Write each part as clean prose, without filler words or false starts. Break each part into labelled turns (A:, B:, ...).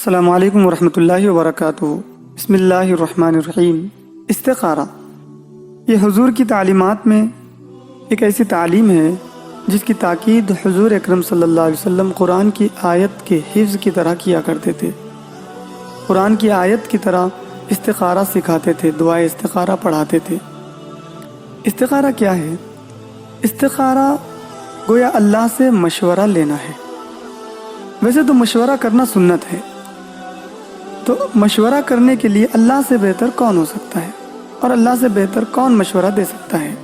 A: السلام علیکم ورحمۃ اللہ وبرکاتہ۔ بسم اللہ الرحمن الرحیم۔ استخارہ یہ حضور کی تعلیمات میں ایک ایسی تعلیم ہے جس کی تاکید حضور اکرم صلی اللہ علیہ وسلم قرآن کی آیت کے حفظ کی طرح کیا کرتے تھے۔ قرآن کی آیت کی طرح استخارہ سکھاتے تھے، دعائے استخارہ پڑھاتے تھے۔ استخارہ کیا ہے؟ استخارہ گویا اللہ سے مشورہ لینا ہے۔ ویسے تو مشورہ کرنا سنت ہے، تو مشورہ کرنے کے لیے اللہ سے بہتر کون ہو سکتا ہے، اور اللہ سے بہتر کون مشورہ دے سکتا ہے؟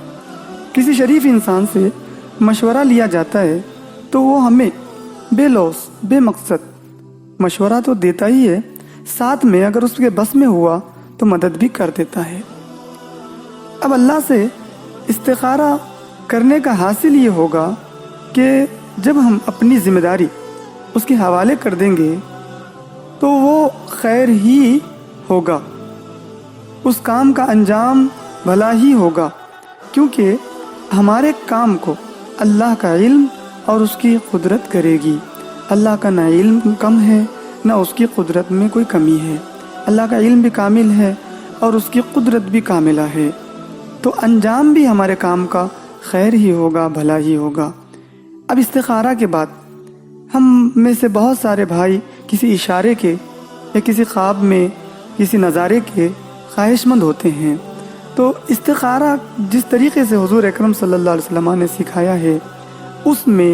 A: کسی شریف انسان سے مشورہ لیا جاتا ہے تو وہ ہمیں بے لوث بے مقصد مشورہ تو دیتا ہی ہے، ساتھ میں اگر اس کے بس میں ہوا تو مدد بھی کر دیتا ہے۔ اب اللہ سے استخارہ کرنے کا حاصل یہ ہوگا کہ جب ہم اپنی ذمہ داری اس کے حوالے کر دیں گے تو وہ خیر ہی ہوگا، اس کام کا انجام بھلا ہی ہوگا، کیونکہ ہمارے کام کو اللہ کا علم اور اس کی قدرت کرے گی۔ اللہ کا نہ علم کم ہے نہ اس کی قدرت میں کوئی کمی ہے، اللہ کا علم بھی کامل ہے اور اس کی قدرت بھی کاملہ ہے، تو انجام بھی ہمارے کام کا خیر ہی ہوگا، بھلا ہی ہوگا۔ اب استخارہ کے بعد ہم میں سے بہت سارے بھائی کسی اشارے کے یا کسی خواب میں کسی نظارے کے خواہش مند ہوتے ہیں، تو استخارہ جس طریقے سے حضور اکرم صلی اللہ علیہ وسلم نے سکھایا ہے اس میں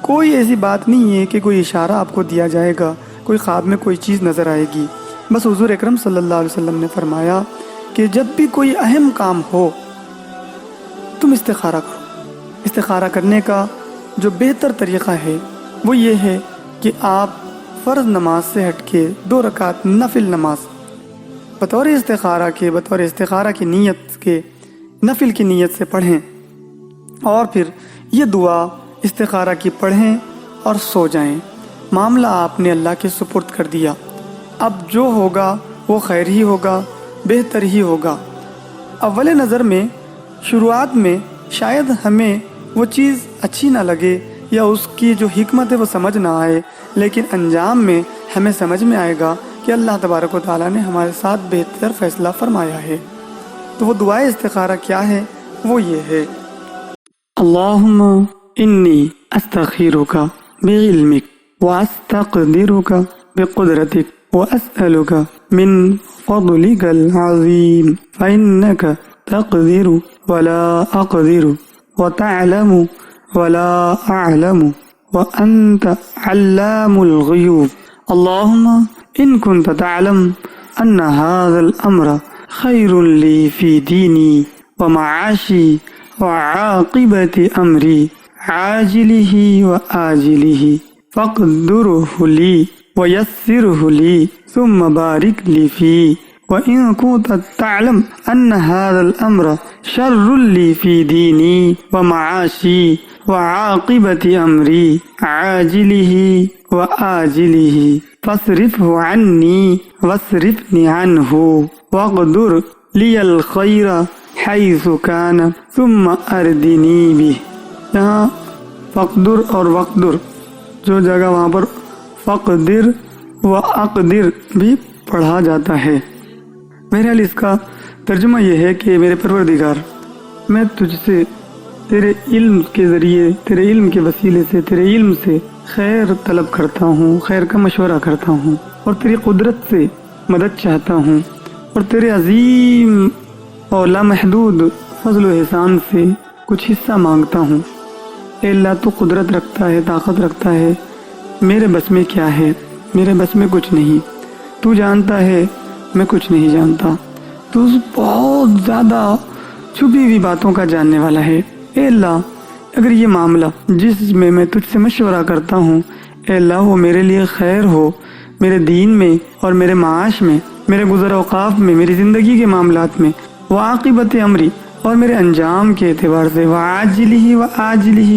A: کوئی ایسی بات نہیں ہے کہ کوئی اشارہ آپ کو دیا جائے گا، کوئی خواب میں کوئی چیز نظر آئے گی۔ بس حضور اکرم صلی اللہ علیہ وسلم نے فرمایا کہ جب بھی کوئی اہم کام ہو تم استخارہ کرو۔ استخارہ کرنے کا جو بہتر طریقہ ہے وہ یہ ہے کہ آپ فرض نماز سے ہٹ کے 2 رکعت نفل نماز بطور استخارہ کی نیت کے نفل کی نیت سے پڑھیں، اور پھر یہ دعا استخارہ کی پڑھیں اور سو جائیں۔ معاملہ آپ نے اللہ کے سپرد کر دیا، اب جو ہوگا وہ خیر ہی ہوگا، بہتر ہی ہوگا۔ اول نظر میں شروعات میں شاید ہمیں وہ چیز اچھی نہ لگے یا اس کی جو حکمت ہے وہ سمجھ نہ آئے، لیکن انجام میں ہمیں سمجھ میں آئے گا کہ اللہ تبارک و تعالیٰ نے ہمارے ساتھ بہتر فیصلہ فرمایا ہے۔ تو وہ دعائے استخارہ کیا ہے؟ وہ یہ ہے: اللہم انی استخیرک بعلمک واستقدرک بقدرتک واسألک من فضلک العظیم فإنک تقدر ولا اقدر وتعلم ولا اعلم وانت علام الغیوب اللہم ان كنت تعلم ان هذا الامر خیر لی فی دینی ومعاشی وعاقبت امری عاجلہ وآجلہ فاقدره لی ویسره لی ثم بارک لی فیہ وَإِن كُنتَ تَعْلَمُ أَنَّ هَذَا الْأَمْرَ شَرٌّ لِّي فِي دِينِي وَمَعَاشِي وَعَاقِبَةِ أَمْرِي عَاجِلِهِ وَآجِلِهِ فَاصْرِفْهُ عَنِّي وَاصْرِفْنِي عَنْهُ وَاقْدُرْ لِيَ الْخَيْرَ حَيْثُ كَانَ ثُمَّ أَرْدِنِي بِهِ۔ یہاں فقدر اور وقدر جو جگہ وہاں پر فقدر و اقدر بھی پڑھا جاتا ہے۔ بہرحال اس کا ترجمہ یہ ہے کہ میرے پروردگار، میں تجھ سے تیرے علم کے ذریعے، تیرے علم کے وسیلے سے، تیرے علم سے خیر طلب کرتا ہوں، خیر کا مشورہ کرتا ہوں، اور تیری قدرت سے مدد چاہتا ہوں، اور تیرے عظیم اور لامحدود فضل و احسان سے کچھ حصہ مانگتا ہوں۔ اے اللہ، تو قدرت رکھتا ہے، طاقت رکھتا ہے، میرے بس میں کیا ہے؟ میرے بس میں کچھ نہیں۔ تو جانتا ہے، میں کچھ نہیں جانتا۔ تو بہت زیادہ چھپی ہوئی باتوں کا جاننے والا ہے۔ اے اللہ، اگر یہ معاملہ جس میں تجھ سے مشورہ کرتا ہوں، اے اللہ، وہ میرے لیے خیر ہو، میرے دین میں اور میرے معاش میں، میرے گزر اوقاف میں، میری زندگی کے معاملات میں، وعاقبت امری اور میرے انجام کے اعتبار سے، وعاجلہ وآجلہ،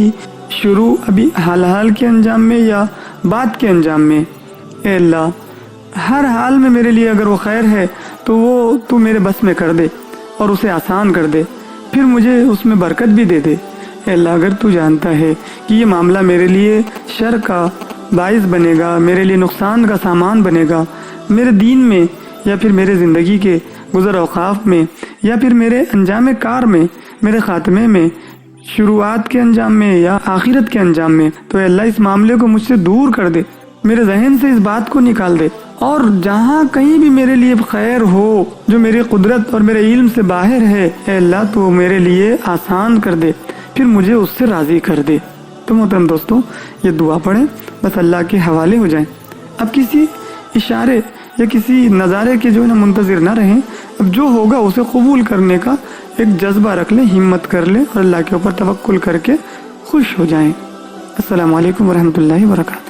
A: شروع ابھی حال کے انجام میں یا بعد کے انجام میں، اے اللہ ہر حال میں میرے لیے اگر وہ خیر ہے تو وہ تو میرے بس میں کر دے اور اسے آسان کر دے، پھر مجھے اس میں برکت بھی دے دے۔ اے اللہ، اگر تو جانتا ہے کہ یہ معاملہ میرے لیے شر کا باعث بنے گا، میرے لیے نقصان کا سامان بنے گا، میرے دین میں یا پھر میرے زندگی کے گزر اوقاف میں یا پھر میرے انجام کار میں، میرے خاتمے میں، شروعات کے انجام میں یا آخرت کے انجام میں، تو اے اللہ اس معاملے کو مجھ سے دور کر دے، میرے ذہن سے اس بات کو نکال دے، اور جہاں کہیں بھی میرے لیے خیر ہو جو میری قدرت اور میرے علم سے باہر ہے، اے اللہ تو میرے لیے آسان کر دے، پھر مجھے اس سے راضی کر دے۔ تو محترم دوستو، یہ دعا پڑھیں، بس اللہ کے حوالے ہو جائیں، اب کسی اشارے یا کسی نظارے کے جو ہے نا منتظر نہ رہیں، اب جو ہوگا اسے قبول کرنے کا ایک جذبہ رکھ لیں، ہمت کر لیں اور اللہ کے اوپر توکل کر کے خوش ہو جائیں۔ السلام علیکم ورحمۃ اللہ وبرکاتہ۔